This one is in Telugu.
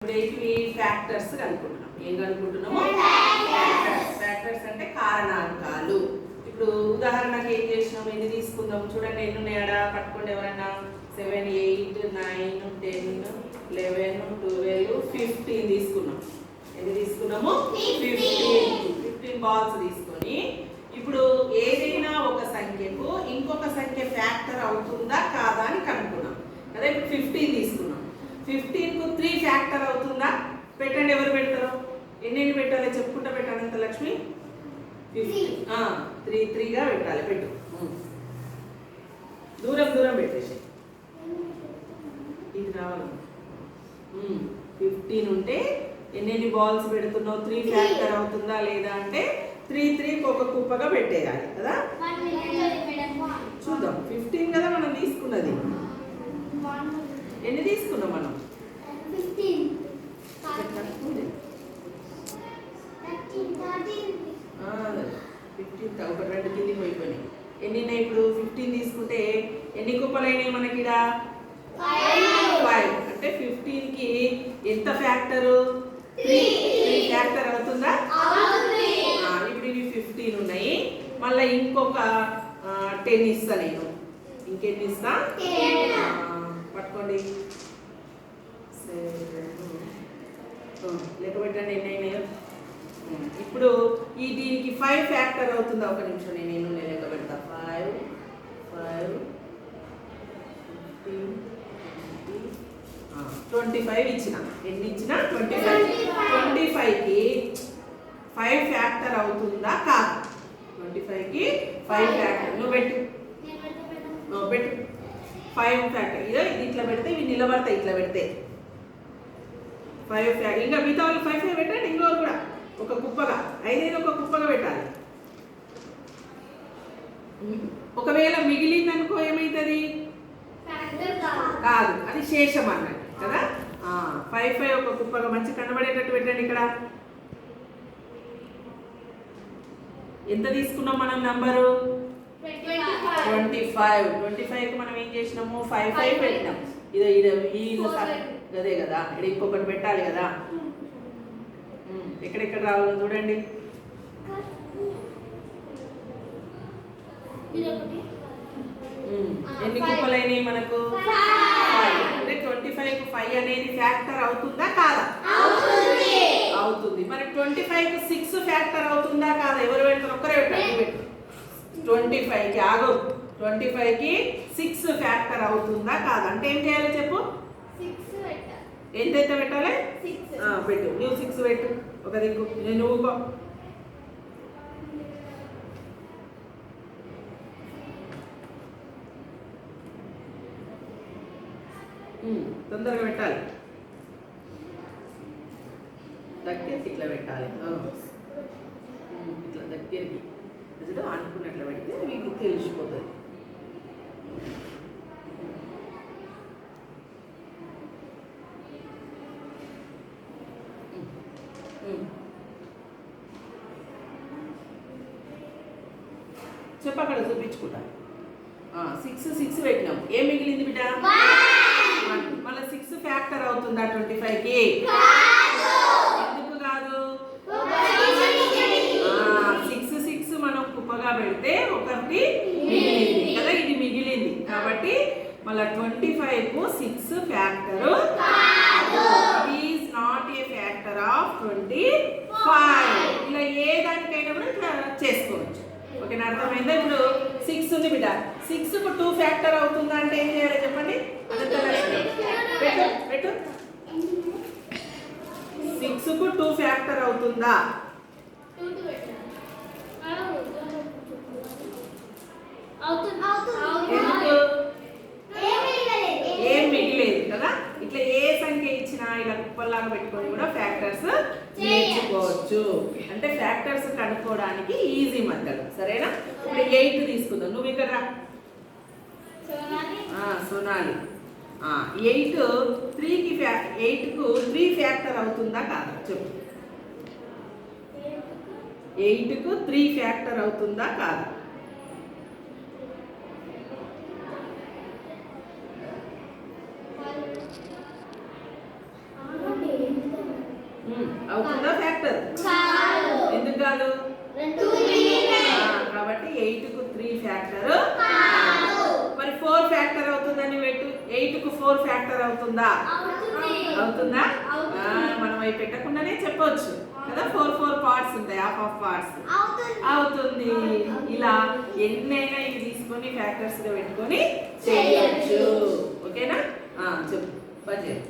ఇవి ఫ్యాక్టర్స్ కనుక్కుంటున్నాం. ఏం కనుక్కుంటున్నాము? ఫ్యాక్టర్స్ అంటే కారణాంకాలు. ఇప్పుడు ఉదాహరణకి ఏం చేసినాం, ఎన్ని తీసుకుందాం చూడండి. ఎన్ని ఉన్నాయాడా పట్టుకోండి ఎవరన్నా. 7, 8, 9, 10, 11, 12, 15 తీసుకున్నాం. ఎన్ని తీసుకున్నాము? 15 బాల్స్ తీసుకొని ఇప్పుడు ఏదైనా ఒక సంఖ్యకు ఇంకొక సంఖ్య ఫ్యాక్టర్ అవుతుందా కాదా అని కనుక్కున్నాం కదా. ఇప్పుడు 15 తీసుకున్నాం. 15కు 3 ఫ్యాక్టర్ అవుతుందా? పెట్టండి, ఎవరు పెడతారు? ఎన్ని పెట్టాలి చెప్పుకుంటా పెట్టాలి. ఎంత లక్ష్మి? 3గా పెట్టాలి. పెట్టు, దూరం పెట్టేసి ఇది రావాలి. 15 ఉంటే ఎన్ని బాల్స్ పెడుతున్నావు? 3 ఫ్యాక్టర్ అవుతుందా లేదా అంటే 3 ఒక కుప్పగా పెట్టేయాలి కదా. చూద్దాం. 15 కదా మనం తీసుకున్నది. ఎన్ని తీసుకున్నాం మనం? 15 ఒక 2 కిందికి పోయిపోయినాయి. ఎన్ని ఉన్నాయి ఇప్పుడు? 15 తీసుకుంటే ఎన్ని కుప్పలు అయినాయి మనకి? 5. అంటే 15కి ఎంత ఫ్యాక్టరు? 3 ఫ్యాక్టర్ అవుతుందా? ఇప్పుడు ఇవి 15 ఉన్నాయి. మళ్ళీ ఇంకొక 10 ఇస్తా నేను. ఇంకెన్ని ఇస్తా? పట్టుకోండి. లెక్క పెట్టండి ఎన్ని అయినాయో. ఇప్పుడు ఈ దీనికి 5 ఫ్యాక్టర్ అవుతుందా? ఒక నిమిషం, నేను లెక్క పెడతా. 5, 15, 25 ఇచ్చిన. ఎన్ని ఇచ్చిన? 25. 25కి 5 ఫ్యాక్టర్ అవుతుందా కాదు? 25కి 5 ఫ్యాక్టర్. నువ్వు పెట్టు, పెట్టు. 5 ఫ్యాక్టర్. ఇది ఇట్లా పెడితే ఇవి నిలబడతాయి. ఇట్లా పెడితే 5 ఫ్యాక్టర్. ఇంకా మిగతా వాళ్ళు 5 పెట్టండి. ఇంకోరు కూడా ఒక కుప్పగా 5 ఒక కుప్పగా పెట్టాలి. ఒకవేళ మిగిలింది అనుకో ఏమవుతుంది? కాదు, అది శేషం అన్నట్టు కదా. 5 ఒక కుప్పగా మంచి కనబడేటట్టు పెట్టండి. ఇక్కడ ఎంత తీసుకున్నాం మనం నంబరు? 25. 25కి మనం ఏం చేసినాము? 5 పెట్టినాం. అదే కదా. ఇక్కడ ఇంకొకటి పెట్టాలి కదా. ఎక్కడెక్కడ రావాలో చూడండి. ఎన్ని కుప్పలైనవి మనకు? 5. అంటే 25కు 5 అనేది ఫ్యాక్టర్ అవుతుందా కాదా? అవుతుంది. మరి 25కు 6 ఫ్యాక్టర్ అవుతుందా కాదా? ఎవరు పెడతారు? ఒక్కరే పెట్టండి. 25కి 25కి 6 ఫ్యాక్టర్ అవుతుందా కాదా? అంటే ఏం చేయాలి చెప్పు? ఎంతైతే పెట్టాలి? పెట్టు. నువ్వు 6 పెట్టు. ఒక దిక్కు నువ్వు తొందరగా పెట్టాలి. దగ్గరికి ఇట్లా పెట్టాలి. ఇట్లా దగ్గరికి అనుకున్నట్లు పెడితే మీకు తెలిసిపోతుంది. చెప్పక్కడ చూపించుకుంటా. 6 పెట్టినాం. ఏం మిగిలింది బిడ్డ? మళ్ళీ 6 ఫ్యాక్టర్ అవుతుందా 25కి? ఎందుకు కాదు? 6 మనం కుప్పగా పెడితే ఒకటి మిగిలింది కదా. ఇది మిగిలింది కాబట్టి మళ్ళీ 25కు 6 factor is not a factor of 25. ఇలా ఏ దానికైనా కూడా ఇట్లా చేసుకోవచ్చు. ఓకేనా? అర్థమైందా? ఇప్పుడు 6 ఉంది బిడ్డ. 6కు 2 ఫ్యాక్టర్ అవుతుందా అంటే ఏం చేయాలి చెప్పండి? పెట్టు. 6కు 2 ఫ్యాక్టర్ అవుతుందా? ఏం మిగిలేదు కదా. ఇట్లా ఏ సంఖ్య ఇచ్చినా ఇలా కుప్పల్లాగా పెట్టుకొని కూడా ఫ్యాక్టర్స్ నేర్చుకోవచ్చు. అంటే ఫ్యాక్టర్స్ కనుక్కోవడానికి ఈజీ మెథడ్. సరేనా? ఇప్పుడు 8 తీసుకుందాం. నువ్వు ఇక్కడ రా. సోనాలి. 8కు 3 ఫ్యాక్టర్ అవుతుందా కాదా చెప్పు? 8కు 3 ఫ్యాక్టర్ అవుతుందా కాదా? అవుతుందా ఫ్యాక్టర్? ఎందుకు కాదు? కాబట్టి 8 కు 3 ఫ్యాక్టర్. మరి 4 ఫ్యాక్టర్ అవుతుందని పెట్టు. 8 కు 4 ఫ్యాక్టర్ అవుతుందా? అవుతుందా? మనం అవి పెట్టకుండానే చెప్పొచ్చు కదా. 4 పార్ట్స్ ఉంటాయి, హాఫ్ పార్ట్స్ అవుతుంది. ఇలా ఎన్నైనా ఇవి తీసుకొని ఫ్యాక్టర్స్ గా పెట్టుకొని చేయొచ్చు. ఓకేనా? చెప్పు బడ్జెట్.